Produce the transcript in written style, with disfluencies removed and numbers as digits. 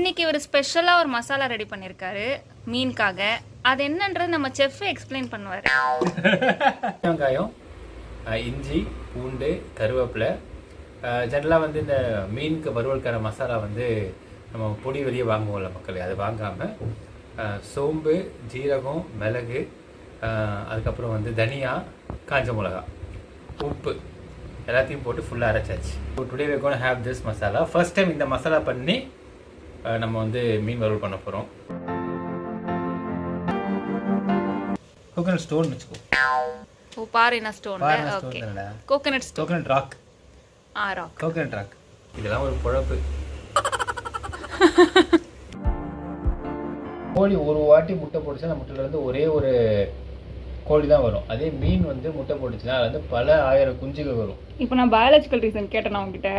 இன்னைக்கு ஒரு ஸ்பெஷலா ஒரு மசாலா ரெடி பண்ணிருக்காரு மீனுக்காக. அது என்னன்றது நம்ம செஃப் எக்ஸ்பிளைன் பண்ணுவாரு. வெங்காயம், இஞ்சி, பூண்டு, கருவேப்பிலை. ஜென்ரலாக வந்து இந்த மீனுக்கு வறுவலுக்கான மசாலா வந்து நம்ம பொடி வெளியே வாங்குவோம்ல மக்கள், அது வாங்காமல் சோம்பு, ஜீரகம், மிளகு, அதுக்கப்புறம் வந்து தனியா, காஞ்ச மிளகா, உப்பு எல்லாத்தையும் போட்டு ஃபுல்லாக அரைச்சாச்சு. Today we going to have this masala. First time இந்த மசாலா பண்ணி நம்ம வந்து மீன் வறுவல் பண்ண போகிறோம். கோகனட் ஸ்டோன் வச்சுக்கோ. ஓ பாரினா stone. Okay. Coconut stone. Coconut rock. Rock. Coconut rock. இதெல்லாம் ஒரு பொழப்பு. கோழி ஒரு வாட்டி முட்டை போட்டுச்சுன்னா அந்த முட்டையில இருந்து ஒரே ஒரு கோழி தான் வரும். அதே மீன் வந்து முட்டை போட்டுச்சுன்னா அது வந்து பல ஆயிரம் குஞ்சுகள் வரும். இப்போ நான் பயாலஜிக்கல் ரீசன் கேட்டேன் உங்ககிட்ட.